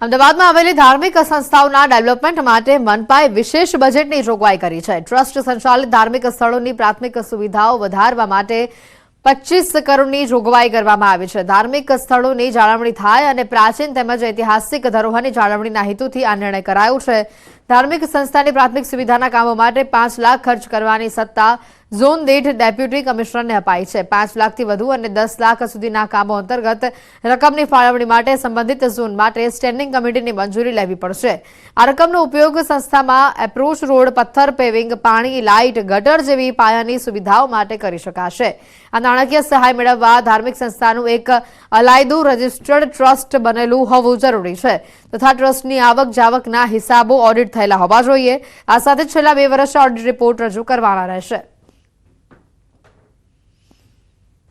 અમદાવાદમાં આવેલી ધાર્મિક સંસ્થાઓના ડેવલપમેન્ટ માટે મનપાએ વિશેષ બજેટની જોગવાઈ કરી છે। ટ્રસ્ટ સંચાલિત ધાર્મિક સ્થળોની પ્રાથમિક સુવિધાઓ વધારવા માટે 25 કરોડની જોગવાઈ કરવામાં આવી છે। ધાર્મિક સ્થળોની જાળવણી થાય અને પ્રાચીન તેમજ ઐતિહાસિક ધરોહરની જાળવણીના હેતુથી આ નિર્ણય કરાયો છે। ધાર્મિક સંસ્થાની પ્રાથમિક સુવિધાના કામો માટે 5 લાખ ખર્ચ કરવાની સત્તા ઝોન દીઠ ડેપ્યુટી કમિશનરને અપાઈ છે। 5 લાખથી વધુ અને 10 લાખ સુધીના કામો અંતર્ગત રકમની ફાળવણી માટે સંબંધિત ઝોન માટે સ્ટેન્ડિંગ કમિટીની મંજૂરી લેવી પડશે। આ રકમનો ઉપયોગ સંસ્થામાં એપ્રોચ રોડ, પથ્થર, પેવિંગ, પાણી, લાઇટ, ગટર જેવી પાયાની સુવિધાઓ માટે કરી શકાશે। આ નાણાકીય સહાય મેળવવા ધાર્મિક સંસ્થાનું એક અલાયદું રજિસ્ટર્ડ ટ્રસ્ટ બનેલું હોવું જરૂરી છે તથા ટ્રસ્ટની આવક જાવકના હિસાબો ઓડિટ થયેલા હોવા જોઈએ। આ સાથે છેલ્લા 2 વર્ષ ઓડિટ રિપોર્ટ રજૂ કરવાના રહેશે।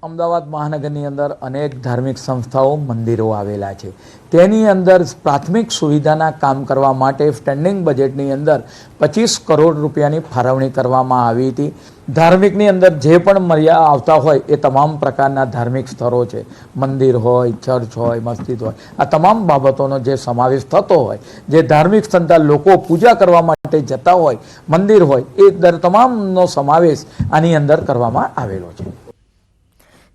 અમદાવાદ મહાનગરની અંદર અનેક ધાર્મિક સંસ્થાઓ મંદિરો આવેલા છે। તેની અંદર પ્રાથમિક સુવિધાના કામ કરવા માટે સ્ટેન્ડિંગ બજેટની અંદર 25 કરોડ રૂપિયાની ફાળવણી કરવામાં આવી હતી। ધાર્મિકની અંદર જે પણ મર્યાદા આવતા હોય એ તમામ પ્રકારના ધાર્મિક સ્થળો છે, મંદિર હોય, ચર્ચ હોય, મસ્જિદ હોય, આ તમામ બાબતોનો જે સમાવેશ થતો હોય, જે ધાર્મિક સંસ્થા લોકો પૂજા કરવા માટે જતા હોય, મંદિર હોય, એ તમામનો સમાવેશ આની અંદર કરવામાં આવેલો છે।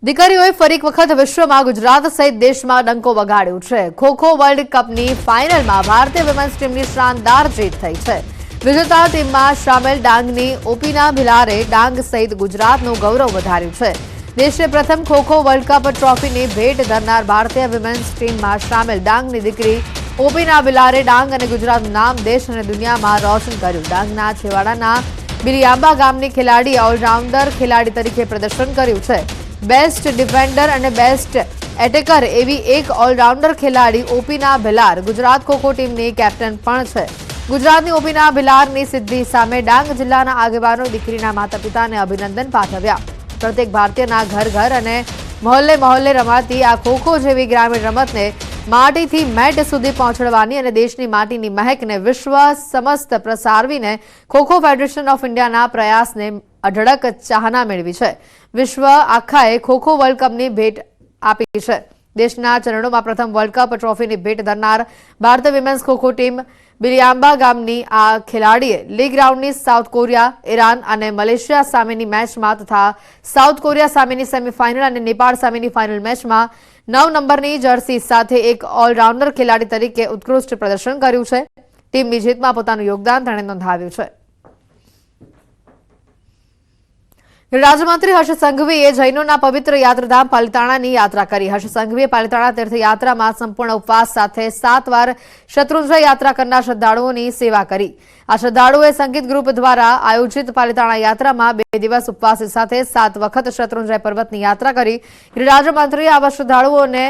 દીકરીઓએ ફરી એક વખત વિશ્વમાં ગુજરાત સહિત દેશમાં ડંકો વગાડ્યો છે। ખો-ખો વર્લ્ડ કપની ફાઇનલમાં ભારતીય વિમેન્સ ટીમની શાનદાર જીત થઈ છે। વિજેતા ટીમમાં સામેલ ડાંગની ઓપીના ભિલારે ડાંગ સહિત ગુજરાતનું ગૌરવ વધાર્યું છે। દેશે પ્રથમ ખો-ખો વર્લ્ડ કપ ટ્રોફીની ભેટ ધરનાર ભારતીય વિમેન્સ ટીમમાં સામેલ ડાંગની દીકરી ઓપીના ભિલારે ડાંગ અને ગુજરાતનું નામ દેશ અને દુનિયામાં રોશન કર્યું। ડાંગના છેવાડાના બિલિયાંબા ગામની ખેલાડીએ ઓલરાઉન્ડર ખેલાડી તરીકે પ્રદર્શન કર્યું છે। બેસ્ટ ડિફેન્ડર અને બેસ્ટ એટેકર એવી એક ઓલરાઉન્ડર ખેલાડી ઓપીના ભિલાર ગુજરાત ખો-ખો ટીમની કેપ્ટન પણ છે। ગુજરાતની ઓપીના ભિલારની સિદ્ધિ સામે ડાંગ જિલ્લાના આગેવાનો દીકરીના માતા પિતાને અભિનંદન પાઠવ્યા। પ્રત્યેક ભારતીયના ઘર ઘર અને મહોલ્લે મહોલ્લે રમાતી આ ખો-ખો જેવી ગ્રામીણ રમતને માટીથી મેટ સુધી પહોંચાડવાની અને દેશની માટીની મહેકને વિશ્વ સમસ્ત પ્રસારવીને ખો-ખો ફેડરેશન ઓફ ઇન્ડિયાના પ્રયાસને અઢળક ચાહના મેળવી છે। વિશ્વ આખાએ ખો-ખો વર્લ્ડ કપની ભેટ આપી છે। દેશના ચરણોમાં પ્રથમ વર્લ્ડ કપ ટ્રોફીની ભેટ ધરનાર ભારતીય વિમેન્સ ખો-ખો ટીમ બિલિયાંબા ગામની આ ખેલાડીએ લીગ રાઉન્ડની સાઉથ કોરિયા, ઈરાન અને મલેશિયા સામેની મેચમાં તથા સાઉથ કોરિયા સામેની સેમીફાઇનલ અને નેપાળ સામેની ફાઇનલ મેચમાં 9 નંબરની જર્સી સાથે એક ઓલરાઉન્ડર ખેલાડી તરીકે ઉત્કૃષ્ટ પ્રદર્શન કર્યું છે। ટીમની જીતમાં પોતાનું યોગદાન તેણે નોંધાવ્યું છે। રાજ્યમંત્રી હર્ષ સંઘવીએ જૈનોના પવિત્ર યાત્રાધામ પાલિતાણાની યાત્રા કરી। હર્ષ સંઘવીએ પાલિતાણા તીર્થયાત્રામાં સંપૂર્ણ ઉપવાસ સાથે 7 વાર શત્રુંજય યાત્રા કરનાર શ્રદ્ધાળુઓની સેવા કરી। આ શ્રદ્ધાળુઓએ સંગીત ગ્રુપ દ્વારા આયોજિત પાલિતાણા યાત્રામાં 2 દિવસ ઉપવાસ સાથે 7 વખત શત્રુંજય પર્વતની યાત્રા કરી। રાજ્યમંત્રીએ આવા શ્રદ્ધાળુઓને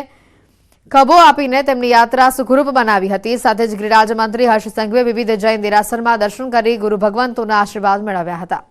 કબો આપીને તેમની યાત્રા સુખરૂપ બનાવી હતી। સાથે જ ગૃહ રાજ્યમંત્રી હર્ષ સંઘવીએ વિવિધ જૈન દેરાસરમાં દર્શન કરી ગુરુ ભગવંતોના આશીર્વાદ મેળવ્યા હતા।